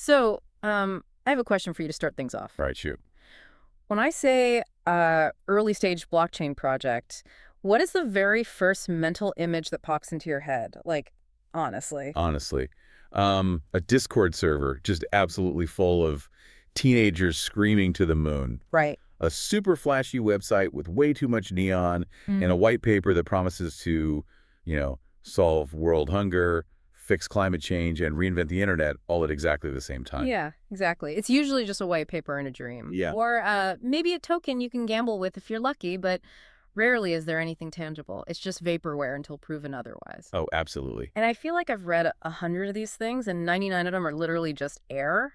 So, I have a question for you to start things off. All right, shoot. When I say early stage blockchain project, what is the very first mental image that pops into your head? Like, honestly. Honestly. A Discord server just absolutely full of teenagers screaming to the moon. Right. A super flashy website with way too much neon and a white paper that promises to, solve world hunger, fix climate change, and reinvent the internet all at exactly the same time. Yeah, exactly. It's usually just a white paper and a dream. Yeah. Or maybe a token you can gamble with if you're lucky, but rarely is there anything tangible. It's just vaporware until proven otherwise. Oh, absolutely. And I feel like I've read 100 of these things, and 99 of them are literally just air.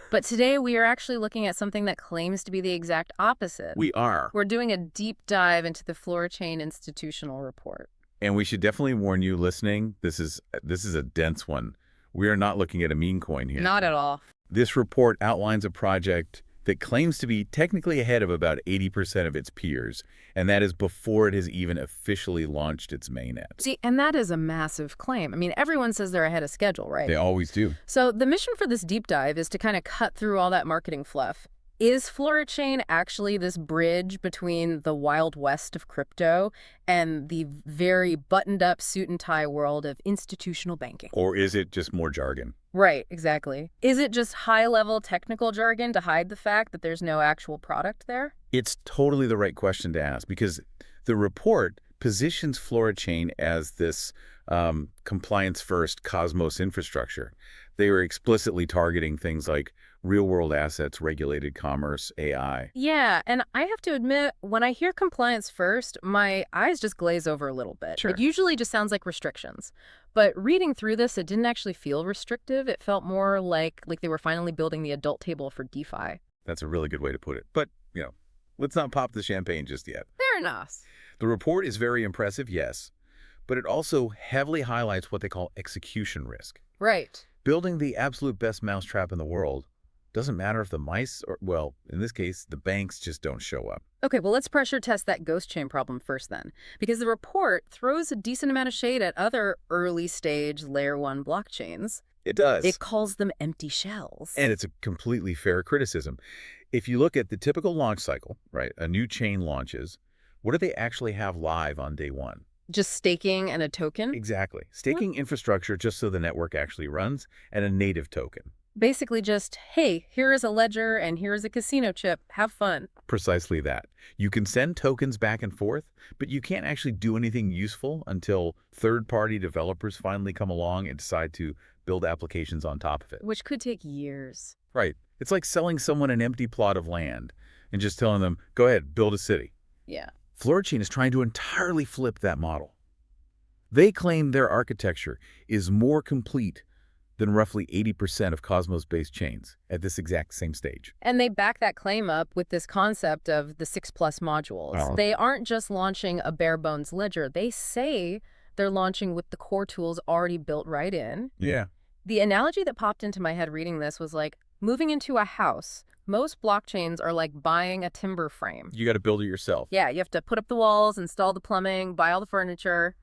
But today we are actually looking at something that claims to be the exact opposite. We are. We're doing a deep dive into the FloraChain institutional report. And we should definitely warn you listening, this is a dense one. We are not looking at a meme coin here. Not at all. This report outlines a project that claims to be technically ahead of about 80% of its peers, and that is before it has even officially launched its mainnet. See, and that is a massive claim. I mean, everyone says they're ahead of schedule, right? They always do. So the mission for this deep dive is to kind of cut through all that marketing fluff. Is FloraChain actually this bridge between the wild west of crypto and the very buttoned-up suit-and-tie world of institutional banking? Or is it just more jargon? Right, exactly. Is it just high-level technical jargon to hide the fact that there's no actual product there? It's totally the right question to ask because the report positions FloraChain as this compliance-first Cosmos infrastructure. They were explicitly targeting things like real-world assets, regulated commerce, AI. Yeah, and I have to admit, when I hear compliance first, my eyes just glaze over a little bit. Sure. It usually just sounds like restrictions. But reading through this, it didn't actually feel restrictive. It felt more like they were finally building the adult table for DeFi. That's a really good way to put it. But, let's not pop the champagne just yet. Fair enough. The report is very impressive, yes, but it also heavily highlights what they call execution risk. Right. Building the absolute best mousetrap in the world doesn't matter if the mice, or, well, in this case, the banks just don't show up. Okay, well, let's pressure test that ghost chain problem first then, because the report throws a decent amount of shade at other early-stage Layer 1 blockchains. It does. It calls them empty shells. And it's a completely fair criticism. If you look at the typical launch cycle, right, a new chain launches, what do they actually have live on day one? Just staking and a token? Exactly. Staking infrastructure just so the network actually runs, and a native token. Basically just, hey, here is a ledger and here is a casino chip. Have fun. Precisely that. You can send tokens back and forth, but you can't actually do anything useful until third-party developers finally come along and decide to build applications on top of it. Which could take years. Right. It's like selling someone an empty plot of land and just telling them, go ahead, build a city. Yeah. FloraChain is trying to entirely flip that model. They claim their architecture is more complete than roughly 80% of Cosmos-based chains at this exact same stage. And they back that claim up with this concept of the 6+ modules. Oh. They aren't just launching a bare-bones ledger. They say they're launching with the core tools already built right in. Yeah. The analogy that popped into my head reading this was like moving into a house. Most blockchains are like buying a timber frame. You got to build it yourself. Yeah, you have to put up the walls, install the plumbing, buy all the furniture.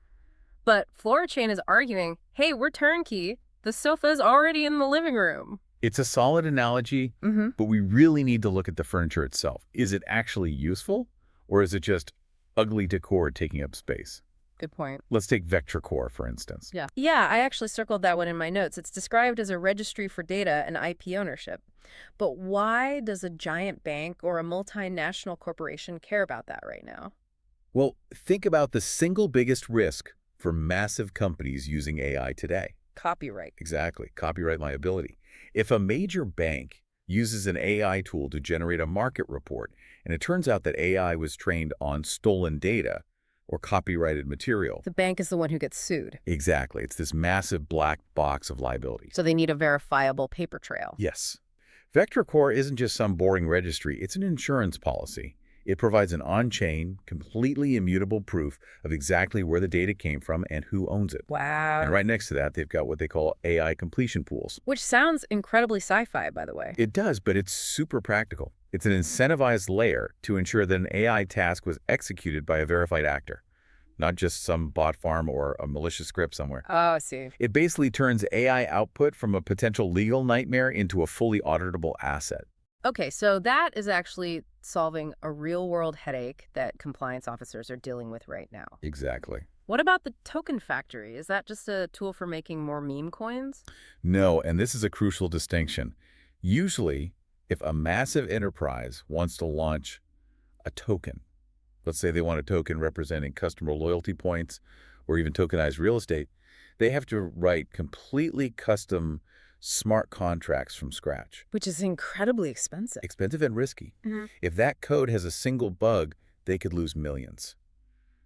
But FloraChain is arguing, hey, we're turnkey. The sofa's already in the living room. It's a solid analogy, but we really need to look at the furniture itself. Is it actually useful, or is it just ugly decor taking up space? Good point. Let's take Vector Core, for instance. Yeah, I actually circled that one in my notes. It's described as a registry for data and IP ownership. But why does a giant bank or a multinational corporation care about that right now? Well, think about the single biggest risk for massive companies using AI today. Copyright. Exactly. Copyright liability. If a major bank uses an AI tool to generate a market report, and it turns out that AI was trained on stolen data or copyrighted material. The bank is the one who gets sued. Exactly. It's this massive black box of liability. So they need a verifiable paper trail. Yes. Vector Core isn't just some boring registry. It's an insurance policy. It provides an on-chain, completely immutable proof of exactly where the data came from and who owns it. Wow. And right next to that, they've got what they call AI completion pools. Which sounds incredibly sci-fi, by the way. It does, but it's super practical. It's an incentivized layer to ensure that an AI task was executed by a verified actor. not just some bot farm or a malicious script somewhere. Oh, I see. It basically turns AI output from a potential legal nightmare into a fully auditable asset. Okay, so that is actually solving a real-world headache that compliance officers are dealing with right now. Exactly. What about the token factory? Is that just a tool for making more meme coins? No, and this is a crucial distinction. Usually, if a massive enterprise wants to launch a token, let's say they want a token representing customer loyalty points or even tokenized real estate, they have to write completely custom smart contracts from scratch. Which is incredibly expensive. Expensive and risky. Hmm. If that code has a single bug, they could lose millions.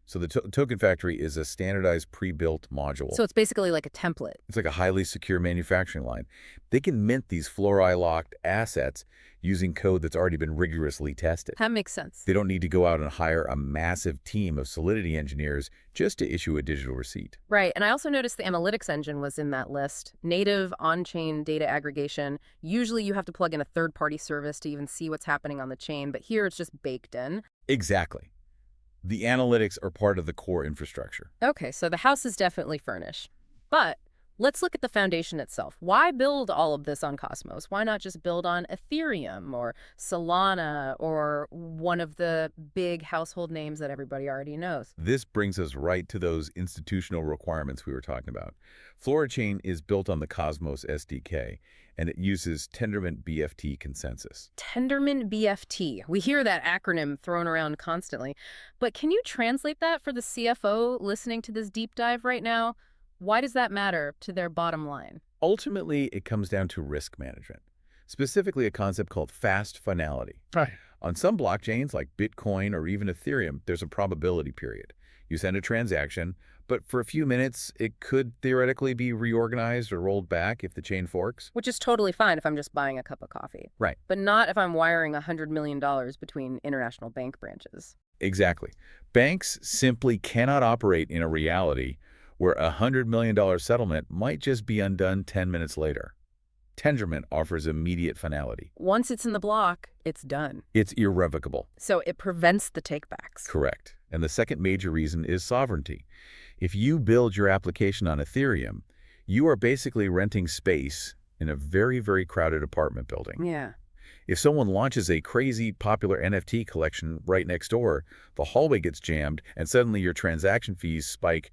So the token factory is a standardized pre-built module. So it's basically like a template. It's like a highly secure manufacturing line. They can mint these Flori-locked assets using code that's already been rigorously tested. That makes sense. They don't need to go out and hire a massive team of Solidity engineers just to issue a digital receipt. Right, and I also noticed the analytics engine was in that list. Native on-chain data aggregation. Usually you have to plug in a third-party service to even see what's happening on the chain, but here it's just baked in. Exactly. The analytics are part of the core infrastructure. Okay, so the house is definitely furnished. But let's look at the foundation itself. Why build all of this on Cosmos? Why not just build on Ethereum or Solana or one of the big household names that everybody already knows? This brings us right to those institutional requirements we were talking about. FloraChain is built on the Cosmos SDK, and it uses Tendermint BFT consensus. Tendermint BFT. We hear that acronym thrown around constantly. But can you translate that for the CFO listening to this deep dive right now? Why does that matter to their bottom line? Ultimately, it comes down to risk management, specifically a concept called fast finality. Right. On some blockchains, like Bitcoin or even Ethereum, there's a probability period. You send a transaction, but for a few minutes, it could theoretically be reorganized or rolled back if the chain forks. Which is totally fine if I'm just buying a cup of coffee. Right. But not if I'm wiring $100 million between international bank branches. Exactly. Banks simply cannot operate in a reality where a $100 million settlement might just be undone 10 minutes later. Tendermint offers immediate finality. Once it's in the block, it's done. It's irrevocable. So it prevents the takebacks. Correct. And the second major reason is sovereignty. If you build your application on Ethereum, you are basically renting space in a very, very crowded apartment building. Yeah. If someone launches a crazy popular NFT collection right next door, the hallway gets jammed, and suddenly your transaction fees spike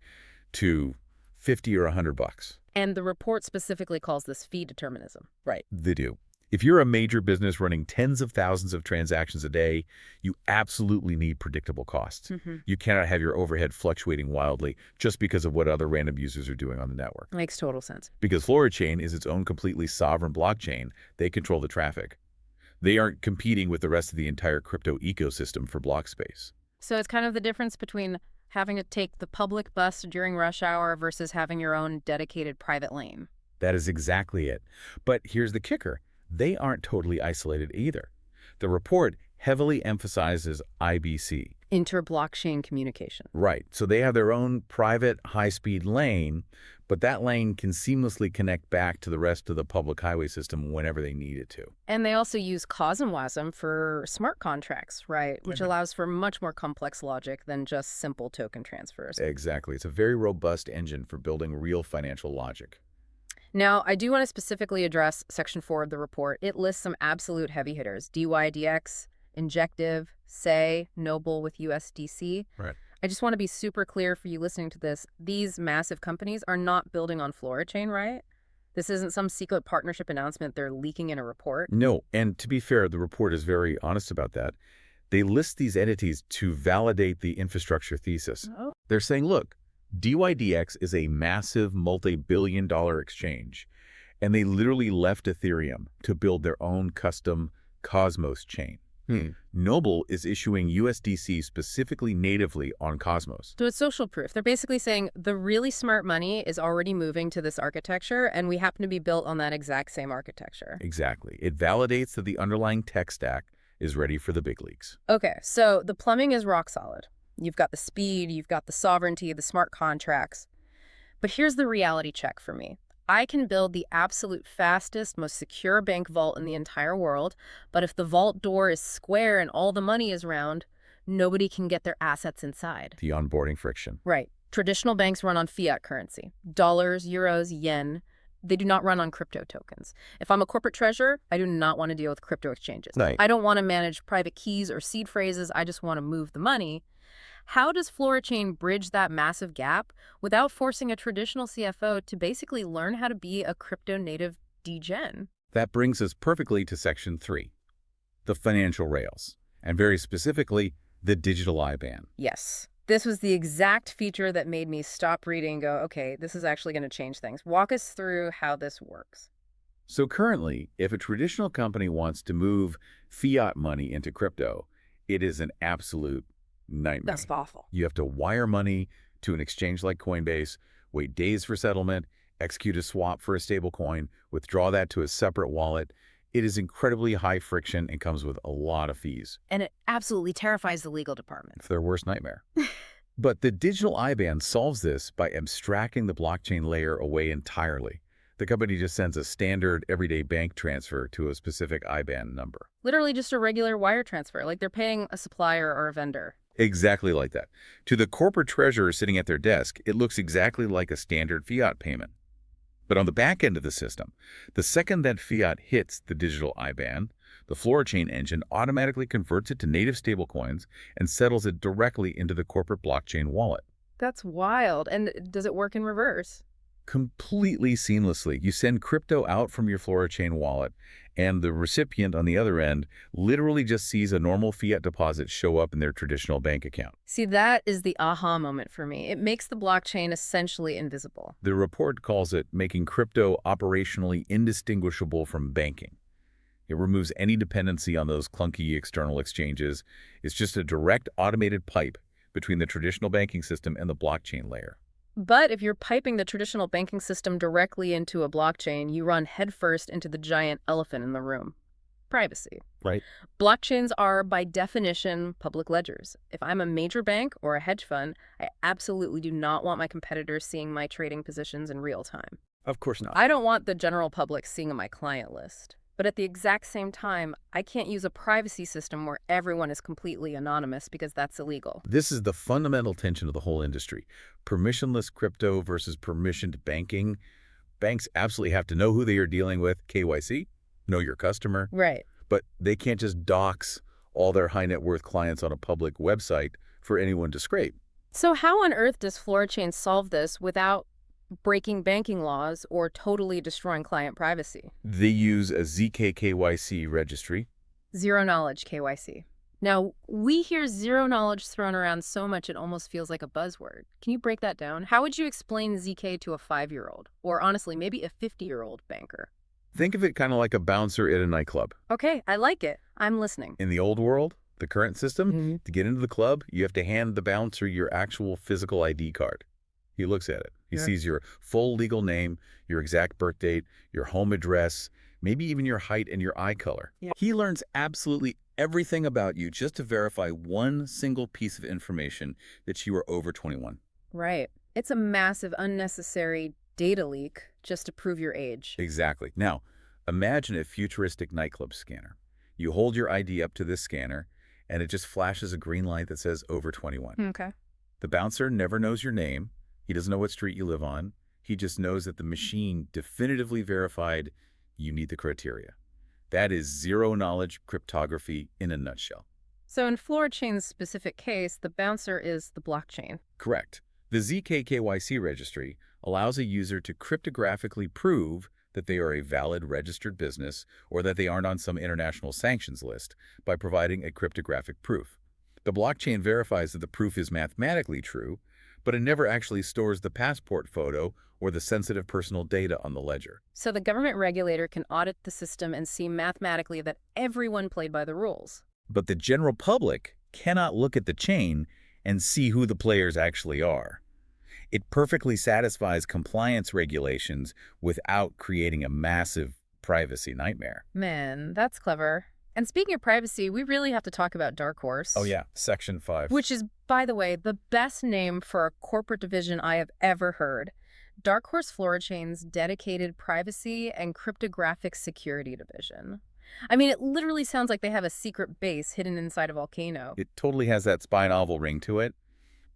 to 50 or $100. And the report specifically calls this fee determinism. Right. They do. If you're a major business running tens of thousands of transactions a day, you absolutely need predictable costs. You cannot have your overhead fluctuating wildly just because of what other random users are doing on the network. Makes total sense. Because FloraChain is its own completely sovereign blockchain, they control the traffic. They aren't competing with the rest of the entire crypto ecosystem for block space. So it's kind of the difference between having to take the public bus during rush hour versus having your own dedicated private lane. That is exactly it. But here's the kicker. They aren't totally isolated either. The report heavily emphasizes IBC. Inter-blockchain communication. Right. So they have their own private high-speed lane, but that lane can seamlessly connect back to the rest of the public highway system whenever they need it to. And they also use COSM-WASM for smart contracts, right? Which allows for much more complex logic than just simple token transfers. Exactly. It's a very robust engine for building real financial logic. Now, I do want to specifically address Section 4 of the report. It lists some absolute heavy hitters: DYDX, Injective, Say, Noble with USDC. Right. I just want to be super clear for you listening to this. These massive companies are not building on FloraChain, right? This isn't some secret partnership announcement they're leaking in a report. No, and to be fair, the report is very honest about that. They list these entities to validate the infrastructure thesis. Oh. They're saying, look, DYDX is a massive multi-billion-dollar exchange, and they literally left Ethereum to build their own custom Cosmos chain. Noble is issuing USDC specifically natively on Cosmos. So it's social proof. They're basically saying the really smart money is already moving to this architecture, and we happen to be built on that exact same architecture. Exactly. It validates that the underlying tech stack is ready for the big leagues. Okay, so the plumbing is rock solid. You've got the speed, you've got the sovereignty, the smart contracts. But here's the reality check for me. I can build the absolute fastest, most secure bank vault in the entire world, but if the vault door is square and all the money is round, Nobody can get their assets inside. The onboarding friction. Right. Traditional banks run on fiat currency. Dollars, euros, yen. They do not run on crypto tokens. If I'm a corporate treasurer, I do not want to deal with crypto exchanges. Right. I don't want to manage private keys or seed phrases. I just want to move the money. How does FloraChain bridge that massive gap without forcing a traditional CFO to basically learn how to be a crypto-native degen? That brings us perfectly to Section 3, the financial rails, and very specifically, the Digital IBAN. Yes. This was the exact feature that made me stop reading and go, okay, this is actually going to change things. Walk us through how this works. So currently, if a traditional company wants to move fiat money into crypto, it is an absolute nightmare. That's awful. You have to wire money to an exchange like Coinbase, wait days for settlement, execute a swap for a stable coin, withdraw that to a separate wallet. It is incredibly high friction and comes with a lot of fees. And it absolutely terrifies the legal department. It's their worst nightmare. But the Digital IBAN solves this by abstracting the blockchain layer away entirely. The company just sends a standard everyday bank transfer to a specific IBAN number. Literally just a regular wire transfer, like they're paying a supplier or a vendor. Exactly like that. To the corporate treasurer sitting at their desk, it looks exactly like a standard fiat payment. But on the back end of the system, the second that fiat hits the Digital IBAN, the FloraChain engine automatically converts it to native stablecoins and settles it directly into the corporate blockchain wallet. That's wild. And does it work in reverse? Completely seamlessly. You send crypto out from your FloraChain wallet, and the recipient on the other end literally just sees a normal fiat deposit show up in their traditional bank account. See, that is the aha moment for me. It makes the blockchain essentially invisible. The report calls it making crypto operationally indistinguishable from banking. It removes any dependency on those clunky external exchanges. It's just a direct automated pipe between the traditional banking system and the blockchain layer. But if you're piping the traditional banking system directly into a blockchain, you run headfirst into the giant elephant in the room: privacy. Right. Blockchains are, by definition, public ledgers. If I'm a major bank or a hedge fund, I absolutely do not want my competitors seeing my trading positions in real time. Of course not. I don't want the general public seeing my client list. But at the exact same time, I can't use a privacy system where everyone is completely anonymous because that's illegal. This is the fundamental tension of the whole industry. Permissionless crypto versus permissioned banking. Banks absolutely have to know who they are dealing with, KYC, know your customer. Right. But they can't just dox all their high net worth clients on a public website for anyone to scrape. So how on earth does FloraChain solve this without breaking banking laws or totally destroying client privacy? They use a ZK-KYC registry. Zero-knowledge KYC. Now, we hear zero knowledge thrown around so much it almost feels like a buzzword. Can you break that down? How would you explain ZK to a 5-year-old? Or honestly, maybe a 50-year-old banker? Think of it kind of like a bouncer at a nightclub. Okay, I like it. I'm listening. In the old world, the current system, to get into the club, you have to hand the bouncer your actual physical ID card. He looks at it. He sees your full legal name, your exact birth date, your home address, maybe even your height and your eye color. He learns absolutely everything about you just to verify one single piece of information that you are over 21. Right. It's a massive, unnecessary data leak just to prove your age. Exactly. Now, imagine a futuristic nightclub scanner. You hold your ID up to this scanner, and it just flashes a green light that says over 21. Okay. The bouncer never knows your name. He doesn't know what street you live on. He just knows that the machine definitively verified you meet the criteria. That is zero-knowledge cryptography in a nutshell. So in FloraChain's specific case, the bouncer is the blockchain. Correct. The ZK-KYC registry allows a user to cryptographically prove that they are a valid registered business or that they aren't on some international sanctions list by providing a cryptographic proof. The blockchain verifies that the proof is mathematically true, but it never actually stores the passport photo or the sensitive personal data on the ledger. So the government regulator can audit the system and see mathematically that everyone played by the rules. But the general public cannot look at the chain and see who the players actually are. It perfectly satisfies compliance regulations without creating a massive privacy nightmare. Man, that's clever. And speaking of privacy, we really have to talk about DarkHorse. Oh yeah, Section 5. Which is, by the way, the best name for a corporate division I have ever heard. DarkHorse FloraChain's dedicated privacy and cryptographic security division. I mean, it literally sounds like they have a secret base hidden inside a volcano. It totally has that spy novel ring to it,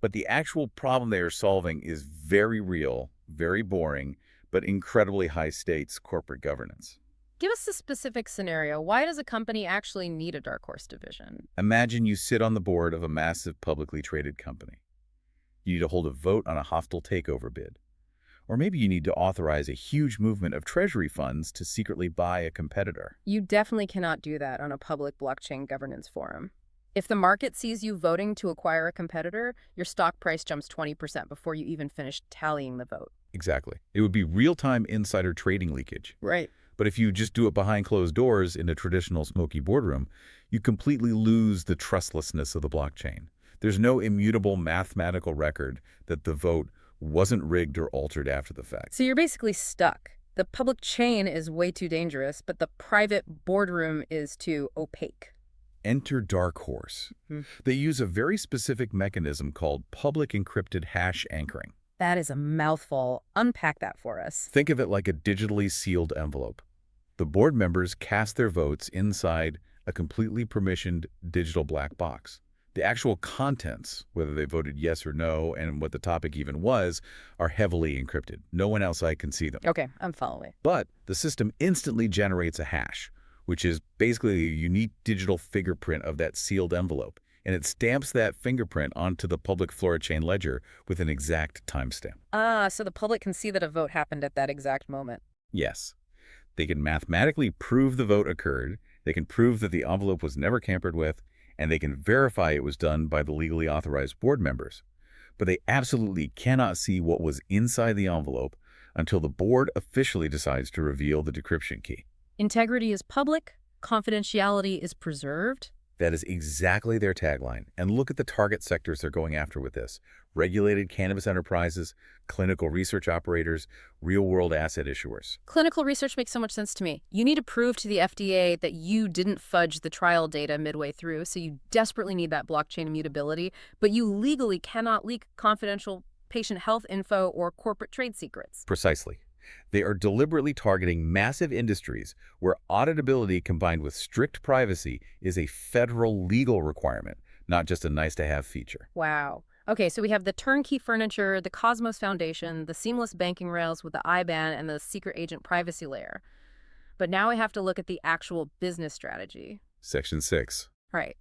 but the actual problem they are solving is very real, very boring, but incredibly high stakes corporate governance. Give us a specific scenario. Why does a company actually need a DarkHorse division? Imagine you sit on the board of a massive publicly traded company. You need to hold a vote on a hostile takeover bid. Or maybe you need to authorize a huge movement of treasury funds to secretly buy a competitor. You definitely cannot do that on a public blockchain governance forum. If the market sees you voting to acquire a competitor, your stock price jumps 20% before you even finish tallying the vote. Exactly. It would be real-time insider trading leakage. Right. But if you just do it behind closed doors in a traditional smoky boardroom, you completely lose the trustlessness of the blockchain. There's no immutable mathematical record that the vote wasn't rigged or altered after the fact. So you're basically stuck. The public chain is way too dangerous, but the private boardroom is too opaque. Enter DarkHorse. They use a very specific mechanism called public encrypted hash anchoring. That is a mouthful. Unpack that for us. Think of it like a digitally sealed envelope. The board members cast their votes inside a completely permissioned digital black box. The actual contents, whether they voted yes or no and what the topic even was, are heavily encrypted. No one outside can see them. Okay, I'm following. But the system instantly generates a hash, which is basically a unique digital fingerprint of that sealed envelope. And it stamps that fingerprint onto the public FloraChain ledger with an exact timestamp. Ah, so the public can see that a vote happened at that exact moment. Yes. They can mathematically prove the vote occurred, they can prove that the envelope was never tampered with, and they can verify it was done by the legally authorized board members. But they absolutely cannot see what was inside the envelope until the board officially decides to reveal the decryption key. Integrity is public, confidentiality is preserved. That is exactly their tagline. And look at the target sectors they're going after with this. Regulated cannabis enterprises, clinical research operators, real-world asset issuers. Clinical research makes so much sense to me. You need to prove to the FDA that you didn't fudge the trial data midway through, so you desperately need that blockchain immutability, but you legally cannot leak confidential patient health info or corporate trade secrets. Precisely. They are deliberately targeting massive industries where auditability combined with strict privacy is a federal legal requirement, not just a nice-to-have feature. Wow. Okay, so we have the turnkey furniture, the Cosmos Foundation, the seamless banking rails with the IBAN, and the secret agent privacy layer. But now we have to look at the actual business strategy. Section 6. Right.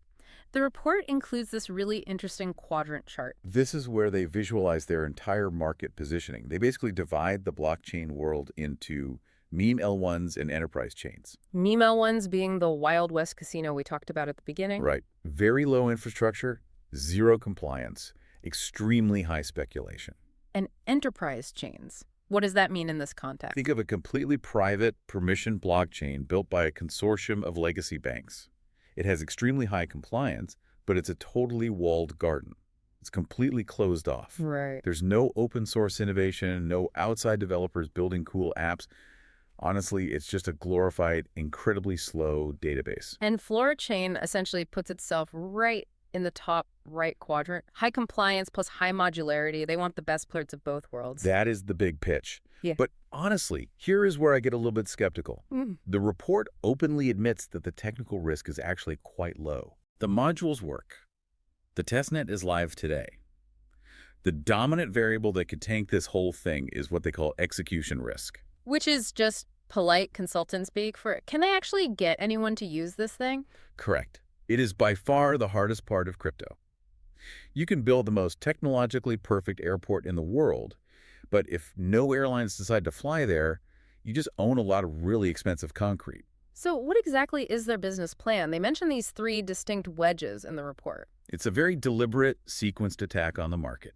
The report includes this really interesting quadrant chart. This is where they visualize their entire market positioning. They basically divide the blockchain world into meme L1s and enterprise chains. Meme L1s being the Wild West casino we talked about at the beginning. Right. Very low infrastructure, zero compliance, extremely high speculation. And enterprise chains. What does that mean in this context? Think of a completely private, permissioned blockchain built by a consortium of legacy banks. It has extremely high compliance, but it's a totally walled garden. It's completely closed off. Right. There's no open source innovation, no outside developers building cool apps. Honestly, it's just a glorified, incredibly slow database. And FloraChain essentially puts itself right in the top right quadrant. High compliance plus high modularity. They want the best parts of both worlds. That is the big pitch. Yeah. But honestly, here is where I get a little bit skeptical. The report openly admits that the technical risk is actually quite low. The modules work. The testnet is live today. The dominant variable that could tank this whole thing is what they call execution risk. Which is just polite consultant speak for, can they actually get anyone to use this thing? Correct. It is by far the hardest part of crypto. You can build the most technologically perfect airport in the world, but if no airlines decide to fly there, you just own a lot of really expensive concrete. So what exactly is their business plan? They mention these 3 distinct wedges in the report. It's a very deliberate, sequenced attack on the market.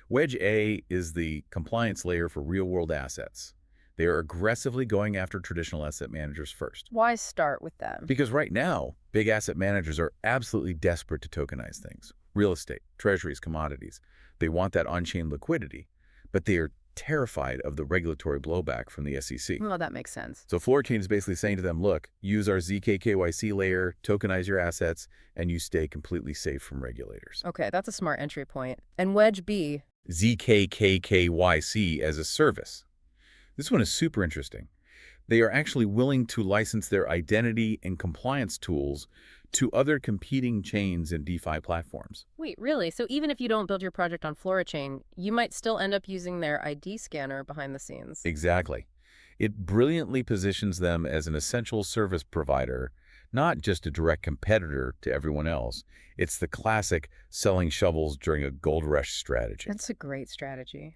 Wedge A is the compliance layer for real-world assets. They are aggressively going after traditional asset managers first. Why start with them? Because right now, big asset managers are absolutely desperate to tokenize things. Real estate, treasuries, commodities. They want that on-chain liquidity, but they are terrified of the regulatory blowback from the SEC. Well, that makes sense. So FloraChain is basically saying to them, look, use our ZK-KYC layer, tokenize your assets, and you stay completely safe from regulators. Okay, that's a smart entry point. And wedge B? ZK-KYC as a service. This one is super interesting. They are actually willing to license their identity and compliance tools to other competing chains and DeFi platforms. Wait, really? So even if you don't build your project on FloraChain, you might still end up using their ID scanner behind the scenes. Exactly. It brilliantly positions them as an essential service provider, not just a direct competitor to everyone else. It's the classic selling shovels during a gold rush strategy. That's a great strategy.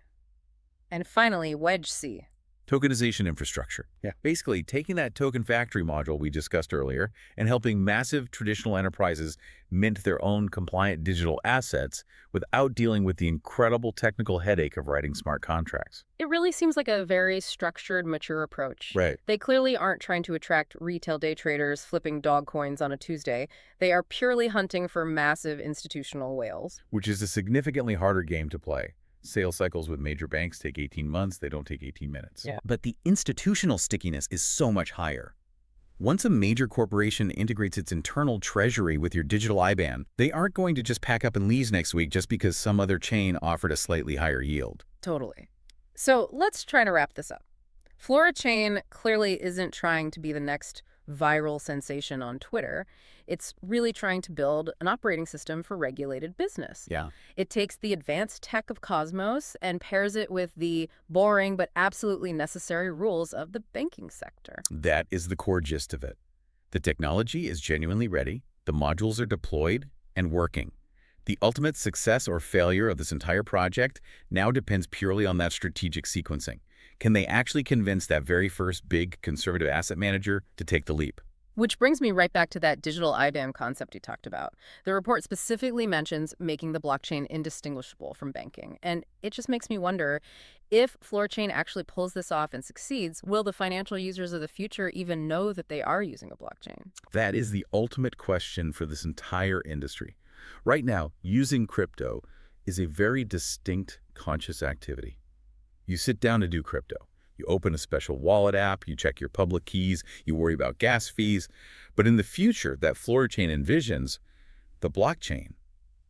And finally, Wedge C. Tokenization infrastructure. Yeah. Basically, taking that token factory module we discussed earlier and helping massive traditional enterprises mint their own compliant digital assets without dealing with the incredible technical headache of writing smart contracts. It really seems like a very structured, mature approach. Right. They clearly aren't trying to attract retail day traders flipping dog coins on a Tuesday. They are purely hunting for massive institutional whales. Which is a significantly harder game to play. Sales cycles with major banks take 18 months. They don't take 18 minutes. Yeah. But the institutional stickiness is so much higher. Once a major corporation integrates its internal treasury with your digital IBAN, they aren't going to just pack up and leave next week just because some other chain offered a slightly higher yield. Totally. So let's try to wrap this up. FloraChain clearly isn't trying to be the next viral sensation on Twitter. It's really trying to build an operating system for regulated business. Yeah. It takes the advanced tech of Cosmos and pairs it with the boring but absolutely necessary rules of the banking sector. That is the core gist of it. The technology is genuinely ready, the modules are deployed and working. The ultimate success or failure of this entire project now depends purely on that strategic sequencing. Can they actually convince that very first big conservative asset manager to take the leap? Which brings me right back to that digital IBAN concept you talked about. The report specifically mentions making the blockchain indistinguishable from banking. And it just makes me wonder, if FloraChain actually pulls this off and succeeds, will the financial users of the future even know that they are using a blockchain? That is the ultimate question for this entire industry. Right now, using crypto is a very distinct conscious activity. You sit down to do crypto. You open a special wallet app, you check your public keys, you worry about gas fees. But in the future that FloraChain envisions, the blockchain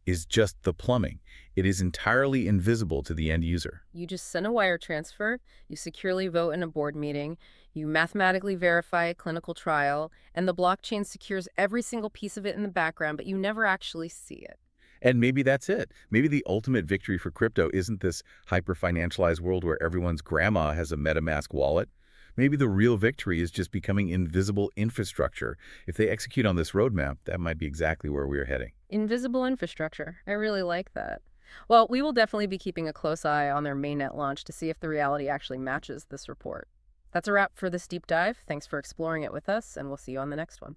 is just the plumbing. It is entirely invisible to the end user. You just send a wire transfer, you securely vote in a board meeting, you mathematically verify a clinical trial, and the blockchain secures every single piece of it in the background, but you never actually see it. And maybe that's it. Maybe the ultimate victory for crypto isn't this hyper-financialized world where everyone's grandma has a MetaMask wallet. Maybe the real victory is just becoming invisible infrastructure. If they execute on this roadmap, that might be exactly where we're heading. Invisible infrastructure. I really like that. Well, we will definitely be keeping a close eye on their mainnet launch to see if the reality actually matches this report. That's a wrap for this deep dive. Thanks for exploring it with us, and we'll see you on the next one.